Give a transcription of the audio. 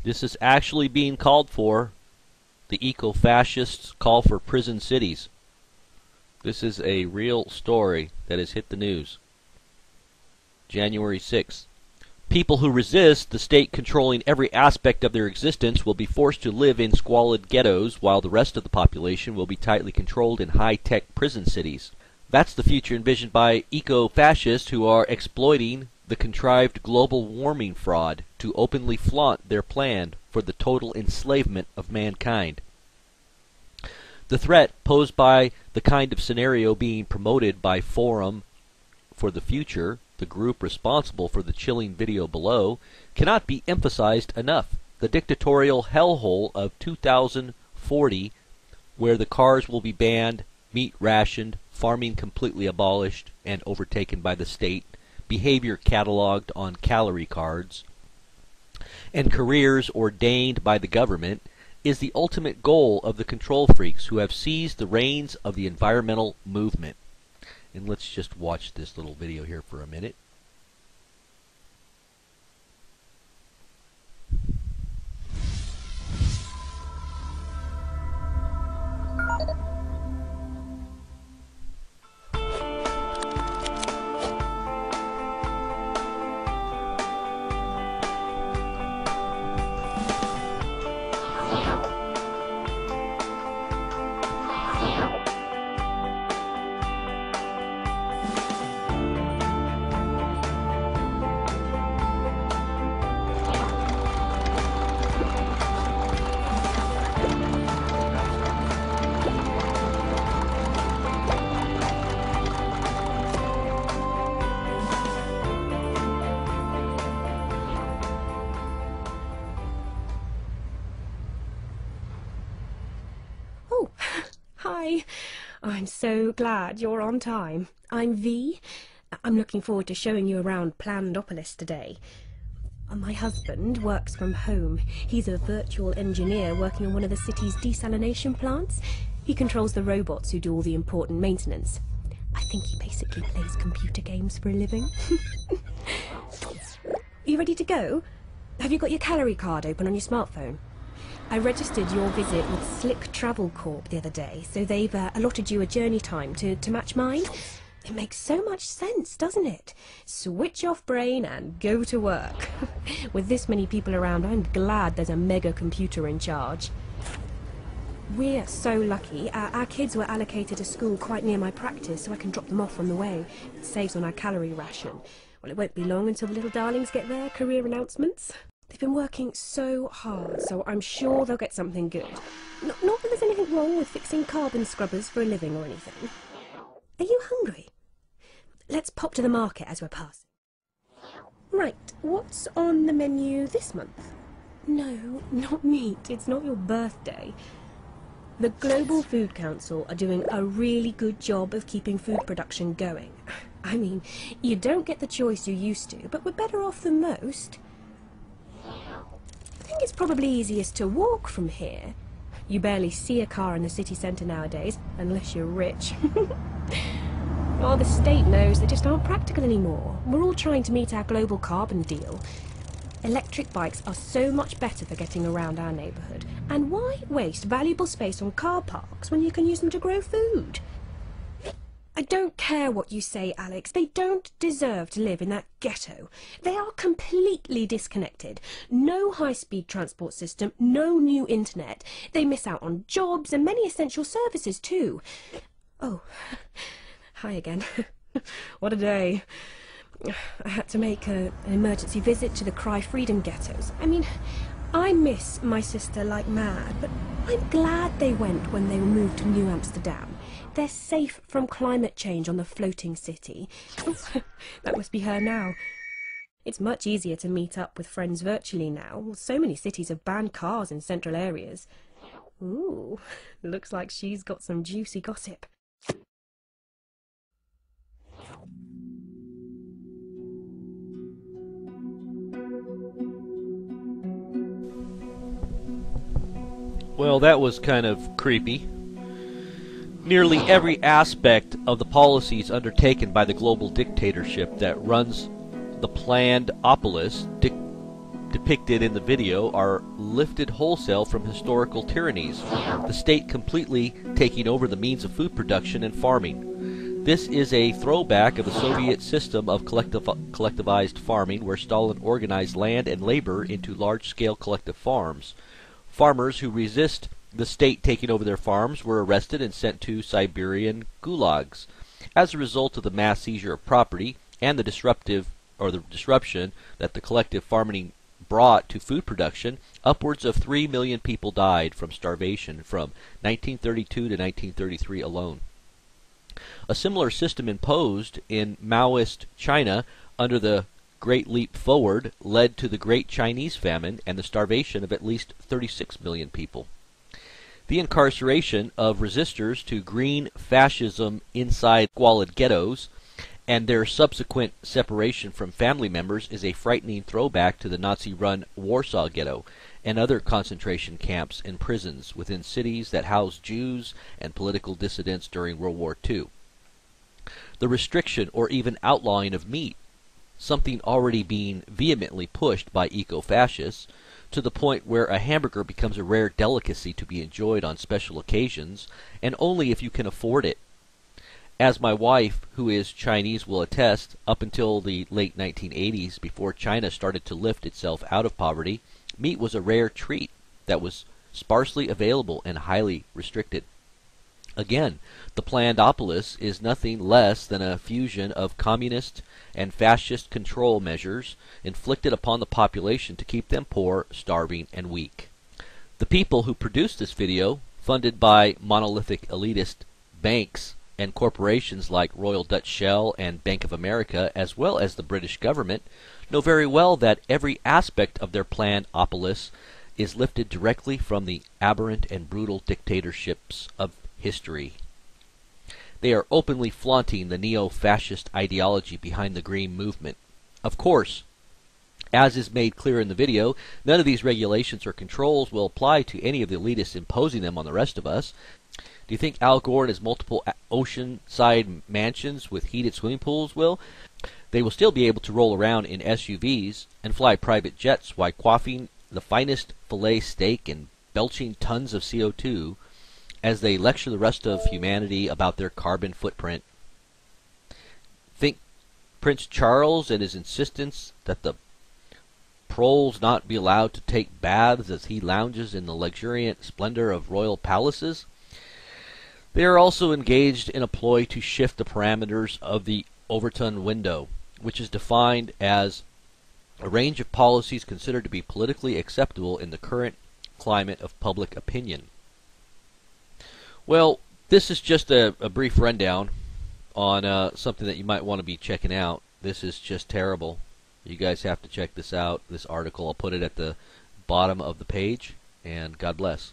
This is actually being called for. The eco-fascists call for prison cities. This is a real story that has hit the news. January 6th. People who resist the state controlling every aspect of their existence will be forced to live in squalid ghettos, while the rest of the population will be tightly controlled in high-tech prison cities. That's the future envisioned by eco-fascists who are exploiting the contrived global warming fraud to openly flaunt their plan for the total enslavement of mankind. The threat posed by the kind of scenario being promoted by Forum for the Future, the group responsible for the chilling video below, cannot be emphasized enough. The dictatorial hellhole of 2040, where the cars will be banned, meat rationed, farming completely abolished and overtaken by the state, behavior cataloged on calorie cards, and careers ordained by the government, is the ultimate goal of the control freaks who have seized the reins of the environmental movement. And let's just watch this little video here for a minute. Oh, hi. I'm so glad you're on time. I'm V. I'm looking forward to showing you around Plandopolis today. My husband works from home. He's a virtual engineer working on one of the city's desalination plants. He controls the robots who do all the important maintenance. I think he basically plays computer games for a living. You ready to go? Have you got your calorie card open on your smartphone? I registered your visit with Slick Travel Corp the other day, so they've allotted you a journey time to match mine. It makes so much sense, doesn't it? Switch off brain and go to work. With this many people around, I'm glad there's a mega computer in charge. We're so lucky. Our kids were allocated a school quite near my practice, so I can drop them off on the way. It saves on our calorie ration. Well, it won't be long until the little darlings get their career announcements. They've been working so hard, so I'm sure they'll get something good. Not that there's anything wrong with fixing carbon scrubbers for a living or anything. Are you hungry? Let's pop to the market as we're passing. Right, what's on the menu this month? No, not meat. It's not your birthday. The Global Food Council are doing a really good job of keeping food production going. I mean, you don't get the choice you used to, but we're better off than most. I think it's probably easiest to walk from here. You barely see a car in the city centre nowadays, unless you're rich. Well, the state knows they just aren't practical anymore. We're all trying to meet our global carbon deal. Electric bikes are so much better for getting around our neighbourhood. And why waste valuable space on car parks when you can use them to grow food? I don't care what you say, Alex. They don't deserve to live in that ghetto. They are completely disconnected. No high-speed transport system, no new internet. They miss out on jobs and many essential services too. Oh, hi again. What a day. I had to make an emergency visit to the Cry Freedom ghettos. I mean, I miss my sister like mad, but I'm glad they went when they were moved to New Amsterdam. They're safe from climate change on the floating city. Oh, that must be her now. It's much easier to meet up with friends virtually now. So many cities have banned cars in central areas. Ooh, looks like she's got some juicy gossip. Well, that was kind of creepy. Nearly every aspect of the policies undertaken by the global dictatorship that runs the Plandopolis depicted in the video are lifted wholesale from historical tyrannies, the state completely taking over the means of food production and farming. This is a throwback of the Soviet system of collectivized farming, where Stalin organized land and labor into large-scale collective farms. Farmers who resist the state taking over their farms were arrested and sent to Siberian gulags. As a result of the mass seizure of property and the disruption that the collective farming brought to food production, upwards of 3 million people died from starvation from 1932 to 1933 alone. A similar system imposed in Maoist China under the Great Leap Forward led to the Great Chinese Famine and the starvation of at least 36 million people. The incarceration of resistors to green fascism inside squalid ghettos and their subsequent separation from family members is a frightening throwback to the Nazi-run Warsaw Ghetto and other concentration camps and prisons within cities that housed Jews and political dissidents during World War II. The restriction or even outlawing of meat, something already being vehemently pushed by eco-fascists, to the point where a hamburger becomes a rare delicacy to be enjoyed on special occasions, and only if you can afford it. As my wife, who is Chinese, will attest, up until the late 1980s, before China started to lift itself out of poverty, meat was a rare treat that was sparsely available and highly restricted. Again, the Plandopolis is nothing less than a fusion of communist and fascist control measures inflicted upon the population to keep them poor, starving, and weak. The people who produced this video, funded by monolithic elitist banks and corporations like Royal Dutch Shell and Bank of America, as well as the British government, know very well that every aspect of their Plandopolis is lifted directly from the aberrant and brutal dictatorships of history. They are openly flaunting the neo-fascist ideology behind the Green Movement. Of course, as is made clear in the video, none of these regulations or controls will apply to any of the elitists imposing them on the rest of us. Do you think Al Gore and his multiple ocean-side mansions with heated swimming pools will? They will still be able to roll around in SUVs and fly private jets while quaffing the finest filet steak and belching tons of CO2 as they lecture the rest of humanity about their carbon footprint. Think Prince Charles and his insistence that the proles not be allowed to take baths as he lounges in the luxuriant splendor of royal palaces? They are also engaged in a ploy to shift the parameters of the Overton window, which is defined as a range of policies considered to be politically acceptable in the current climate of public opinion. Well, this is just a brief rundown on something that you might want to be checking out. This is just terrible. You guys have to check this out, this article. I'll put it at the bottom of the page, and God bless.